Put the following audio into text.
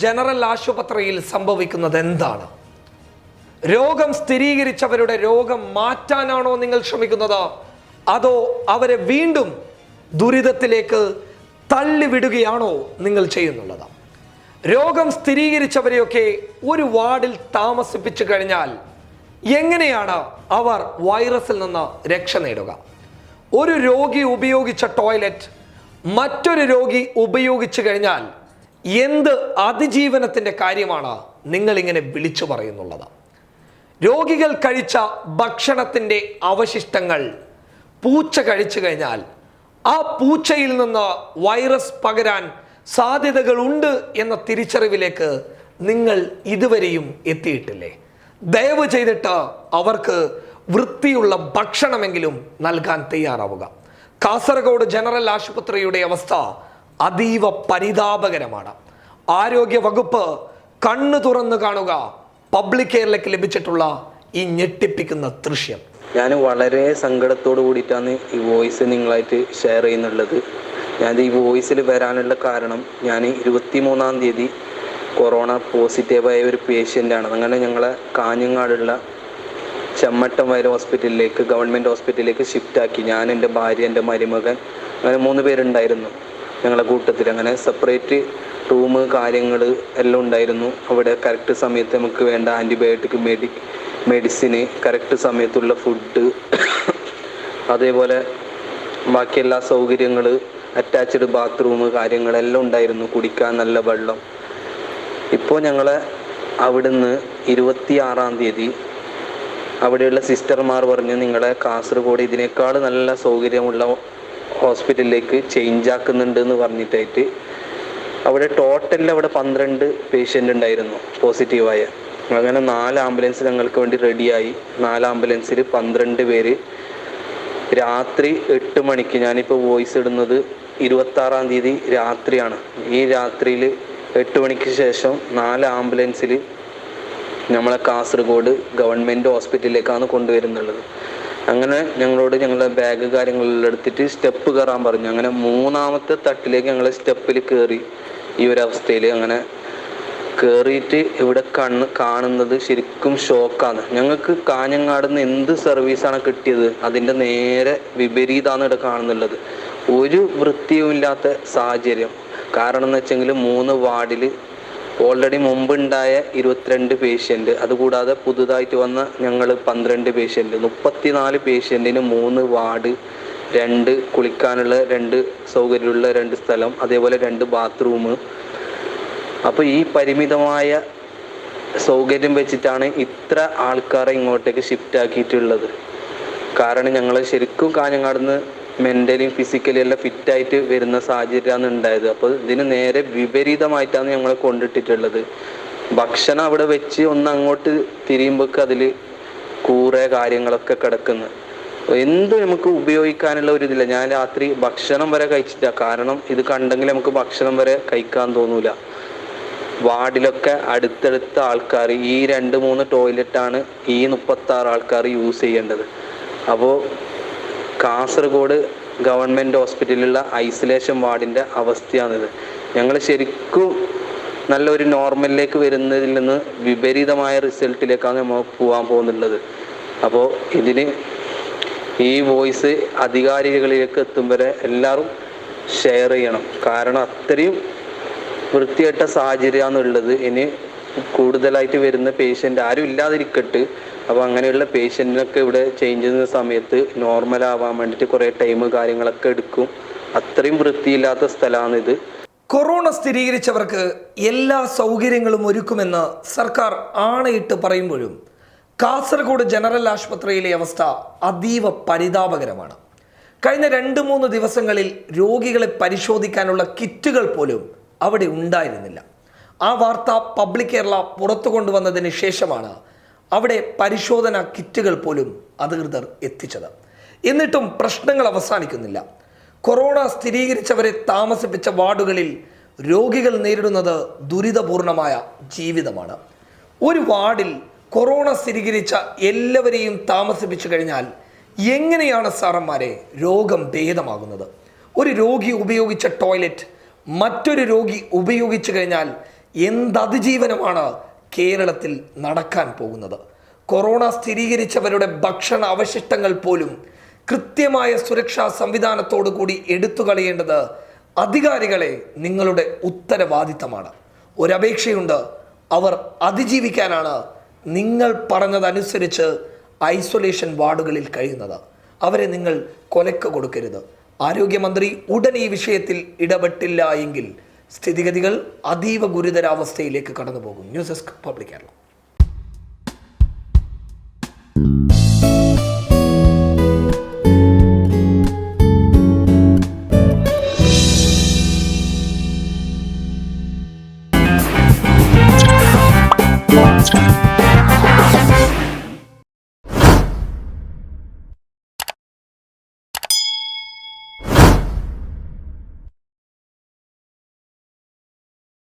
General ആശുപത്രിയിൽ സംഭവിക്കുന്നത് എന്താണ്? രോഗം സ്ഥിരീകരിച്ചവരുടെ രോഗം മാറ്റാനാണോ നിങ്ങൾ ശ്രമിക്കുന്നത്, അതോ അവരെ വീണ്ടും ദുരിതത്തിലേക്ക് തള്ളിവിടുകയാണോ നിങ്ങൾ ചെയ്യുന്നുള്ളത്? രോഗം സ്ഥിരീകരിച്ചവരെയൊക്കെ ഒരു വാർഡിൽ താമസിപ്പിച്ചു കഴിഞ്ഞാൽ എങ്ങനെയാണ് അവർ വൈറസിൽ നിന്ന് രക്ഷ നേടുക? ഒരു രോഗി ഉപയോഗിച്ച ടോയ്ലറ്റ് മറ്റൊരു രോഗി ഉപയോഗിച്ചു കഴിഞ്ഞാൽ എന്ത് അതിജീവനത്തിൻ്റെ കാര്യമാണ് നിങ്ങളിങ്ങനെ വിളിച്ചു പറയുന്നുള്ളത്? രോഗികൾ കഴിച്ച ഭക്ഷണത്തിൻ്റെ അവശിഷ്ടങ്ങൾ പൂച്ച കഴിച്ചു കഴിഞ്ഞാൽ ആ പൂച്ചയിൽ നിന്ന് വൈറസ് പകരാൻ സാധ്യതകളുണ്ട് എന്ന തിരിച്ചറിവിലേക്ക് നിങ്ങൾ ഇതുവരെയും എത്തിയിട്ടില്ലേ? ദയവ് ചെയ്തിട്ട് അവർക്ക് വൃത്തിയുള്ള ഭക്ഷണമെങ്കിലും നൽകാൻ തയ്യാറാവുക. കാസർഗോഡ് ജനറൽ ആശുപത്രിയുടെ അവസ്ഥ അതീവ പരിതാപകരമാണ്. ആരോഗ്യ വകുപ്പ് കണ്ണു തുറന്നു കാണുക. പബ്ലിക് കെയറിലേക്ക് ലഭിച്ചിട്ടുള്ള ഈ ഞെട്ടിപ്പിക്കുന്ന ദൃശ്യം. ഞാൻ വളരെ സങ്കടത്തോട് കൂടിയിട്ടാണ് ഈ വോയിസ് നിങ്ങളായിട്ട് ഷെയർ ചെയ്യുന്നുള്ളത്. ഞാൻ ഈ വോയിസിൽ വരാനുള്ള കാരണം, ഞാൻ 23-ാം തീയതി കൊറോണ പോസിറ്റീവായ ഒരു പേഷ്യൻ്റാണ്. അങ്ങനെ ഞങ്ങളെ കാഞ്ഞങ്ങാടുള്ള ചെമ്മട്ടം വയൽ ഹോസ്പിറ്റലിലേക്ക്, ഗവൺമെൻറ് ഹോസ്പിറ്റലിലേക്ക് ഷിഫ്റ്റാക്കി. ഞാൻ, എൻ്റെ ഭാര്യ, എൻ്റെ മരുമകൻ, അങ്ങനെ 3 പേരുണ്ടായിരുന്നു ഞങ്ങളെ കൂട്ടത്തിൽ. അങ്ങനെ സെപ്പറേറ്റ് റൂം കാര്യങ്ങൾ എല്ലാം ഉണ്ടായിരുന്നു. അവിടെ കറക്റ്റ് സമയത്ത് നമുക്ക് വേണ്ട ആൻറ്റിബയോട്ടിക്, മെഡിസിന്, കറക്റ്റ് സമയത്തുള്ള ഫുഡ്, അതേപോലെ ബാക്കി എല്ലാ സൗകര്യങ്ങൾ, അറ്റാച്ച്ഡ് ബാത്റൂം കാര്യങ്ങളെല്ലാം ഉണ്ടായിരുന്നു, കുടിക്കാൻ നല്ല വെള്ളം. ഇപ്പോൾ ഞങ്ങളെ അവിടുന്ന് 26-ാം തീയതി അവിടെയുള്ള സിസ്റ്റർമാർ പറഞ്ഞു, നിങ്ങളെ കാസർഗോഡ് ഇതിനേക്കാൾ നല്ല സൗകര്യമുള്ള ഹോസ്പിറ്റലിലേക്ക് ചേഞ്ച് ആക്കുന്നുണ്ട് എന്ന് പറഞ്ഞിട്ടായിട്ട്. അവിടെ ടോട്ടലിൽ അവിടെ 12 പേഷ്യൻ്റ് ഉണ്ടായിരുന്നു പോസിറ്റീവായ. അങ്ങനെ 4 ആംബുലൻസ് ഞങ്ങൾക്ക് വേണ്ടി റെഡിയായി. 4 ആംബുലൻസിൽ 12 പേര്. രാത്രി 8 മണിക്ക്, ഞാനിപ്പോൾ വോയിസ് ഇടുന്നത് 26-ാം തീയതി രാത്രിയാണ്. ഈ രാത്രിയിൽ 8 മണിക്ക് ശേഷം 4 ആംബുലൻസിൽ നമ്മളെ കാസർഗോഡ് ഗവൺമെൻറ് ഹോസ്പിറ്റലിലേക്കാണ് കൊണ്ടുവരുന്നുള്ളത്. അങ്ങനെ ഞങ്ങളോട് ഞങ്ങളുടെ ബാഗ് കാര്യങ്ങളെല്ലാം എടുത്തിട്ട് സ്റ്റെപ്പ് കയറാൻ പറഞ്ഞു. അങ്ങനെ 3-ാമത്തെ തട്ടിലേക്ക് ഞങ്ങൾ സ്റ്റെപ്പിൽ കയറി. ഈ ഒരു അവസ്ഥയിൽ അങ്ങനെ കയറിയിട്ട് ഇവിടെ കാണുന്നത് ശരിക്കും ഷോക്കാണ്. ഞങ്ങൾക്ക് കാഞ്ഞങ്ങാട് നിന്ന് എന്ത് സർവീസാണ് കിട്ടിയത്, അതിൻ്റെ നേരെ വിപരീതമാണ് ഇവിടെ കാണുന്നുള്ളത്. ഒരു വൃത്തിയുമില്ലാത്ത സാഹചര്യം. കാരണം എന്ന് വെച്ചെങ്കിൽ 3 വാർഡിൽ ഓൾറെഡി മുമ്പുണ്ടായ 22 പേഷ്യൻ്റ്, അതുകൂടാതെ പുതുതായിട്ട് വന്ന ഞങ്ങൾ 12 പേഷ്യൻ്റ്, 34 പേഷ്യൻറ്റിന് 3 വാർഡ്, 2 കുളിക്കാനുള്ള 2 സൗകര്യമുള്ള 2 സ്ഥലം, അതേപോലെ 2 ബാത്റൂം. അപ്പോൾ ഈ പരിമിതമായ സൗകര്യം വെച്ചിട്ടാണ് ഇത്ര ആൾക്കാരെ ഇങ്ങോട്ടേക്ക് ഷിഫ്റ്റ് ആക്കിയിട്ടുള്ളത്. കാരണം ഞങ്ങൾ ശരിക്കും കാഞ്ഞങ്ങാട് നിന്ന് മെൻ്റലിയും ഫിസിക്കലി എല്ലാം ഫിറ്റായിട്ട് വരുന്ന സാഹചര്യമാണ് ഉണ്ടായത്. അപ്പോൾ ഇതിന് നേരെ വിപരീതമായിട്ടാണ് ഞങ്ങളെ കൊണ്ടിട്ടിട്ടുള്ളത്. ഭക്ഷണം അവിടെ വെച്ച് ഒന്ന് അങ്ങോട്ട് തിരിയുമ്പോഴേക്ക് അതിൽ കൂറെ കാര്യങ്ങളൊക്കെ കിടക്കുന്നു. എന്തും നമുക്ക് ഉപയോഗിക്കാനുള്ള ഒരു ഇതില്ല. ഞാൻ രാത്രി ഭക്ഷണം വരെ കഴിച്ചില്ല. കാരണം ഇത് കണ്ടെങ്കിൽ നമുക്ക് ഭക്ഷണം വരെ കഴിക്കാൻ തോന്നൂല. വാർഡിലൊക്കെ അടുത്തടുത്ത ആൾക്കാർ, ഈ 2-3 ടോയ്ലറ്റാണ് ഈ 36 ആൾക്കാർ യൂസ് ചെയ്യേണ്ടത്. അപ്പോൾ കാസർഗോഡ് ഗവൺമെൻറ് ഹോസ്പിറ്റലിലുള്ള ഐസൊലേഷൻ വാർഡിൻ്റെ അവസ്ഥയാണിത്. ഞങ്ങൾ ശരിക്കും നല്ലൊരു നോർമലിലേക്ക് വരുന്നതിൽ നിന്ന് വിപരീതമായ റിസൾട്ടിലേക്കാണ് നമ്മൾ പോകാൻ പോകുന്നുള്ളത്. അപ്പോൾ ഇതിന് ഈ വോയിസ് അധികാരികളിലേക്ക് എത്തും വരെ എല്ലാവരും ഷെയർ ചെയ്യണം. കാരണം അത്രയും വൃത്തികെട്ട സാഹചര്യമാണുള്ളത്. ഇനി കൂടുതലായിട്ട് വരുന്ന പേഷ്യൻ്റ് ആരും ഇല്ലാതിരിക്കട്ട്. അപ്പോൾ അങ്ങനെയുള്ള പേഷ്യൻറ്റിനൊക്കെ ഇവിടെ ചേഞ്ച് ചെയ്യുന്ന സമയത്ത് നോർമലാവാൻ വേണ്ടിയിട്ട് കുറേ ടൈം കാര്യങ്ങളൊക്കെ എടുക്കും. അത്രയും വൃത്തിയില്ലാത്ത സ്ഥലമാണിത്. കൊറോണ സ്ഥിരീകരിച്ചവർക്ക് എല്ലാ സൗകര്യങ്ങളും ഒരുക്കുമെന്ന് സർക്കാർ ആണയിട്ട് പറയുമ്പോഴും കാസർഗോഡ് ജനറൽ ആശുപത്രിയിലെ അവസ്ഥ അതീവ പരിതാപകരമാണ്. കഴിഞ്ഞ 2-3 ദിവസങ്ങളിൽ രോഗികളെ പരിശോധിക്കാനുള്ള കിറ്റുകൾ പോലും അവിടെ ഉണ്ടായിരുന്നില്ല. ആ വാർത്ത പബ്ലിക് കേരള പുറത്തു കൊണ്ടുവന്നതിന് ശേഷമാണ് അവിടെ പരിശോധന കിറ്റുകൾ പോലും അധികൃതർ എത്തിച്ചത്. എന്നിട്ടും പ്രശ്നങ്ങൾ അവസാനിക്കുന്നില്ല. കൊറോണ സ്ഥിരീകരിച്ചവരെ താമസിപ്പിച്ച വാർഡുകളിൽ രോഗികൾ നേരിടുന്നത് ദുരിതപൂർണമായ ജീവിതമാണ്. ഒരു വാർഡിൽ കൊറോണ സ്ഥിരീകരിച്ച എല്ലാവരെയും താമസിപ്പിച്ചു കഴിഞ്ഞാൽ എങ്ങനെയാണ് സാറന്മാരെ രോഗം ഭേദമാകുന്നത്? ഒരു രോഗി ഉപയോഗിച്ച ടോയ്ലറ്റ് മറ്റൊരു രോഗി ഉപയോഗിച്ചു കഴിഞ്ഞാൽ എന്തതിജീവനമാണ് കേരളത്തിൽ നടക്കാൻ പോകുന്നത്? കൊറോണ സ്ഥിരീകരിച്ചവരുടെ ഭക്ഷണ അവശിഷ്ടങ്ങൾ പോലും കൃത്യമായ സുരക്ഷാ സംവിധാനത്തോടു കൂടി എടുത്തു കളയേണ്ടത് അധികാരികളെ നിങ്ങളുടെ ഉത്തരവാദിത്തമാണ്. ഒരപേക്ഷയുണ്ട്. അവർ അതിജീവിക്കാനാണ് നിങ്ങൾ പറഞ്ഞതനുസരിച്ച് ഐസൊലേഷൻ വാർഡുകളിൽ കഴിയുന്നത്. അവരെ നിങ്ങൾ കൊലക്ക് കൊടുക്കരുത്. ആരോഗ്യമന്ത്രി ഉടൻ ഈ വിഷയത്തിൽ ഇടപെട്ടില്ല എങ്കിൽ സ്ഥിതിഗതികൾ അതീവ ഗുരുതരാവസ്ഥയിലേക്ക് കടന്നുപോകും. News desk public Kerala. Thank you.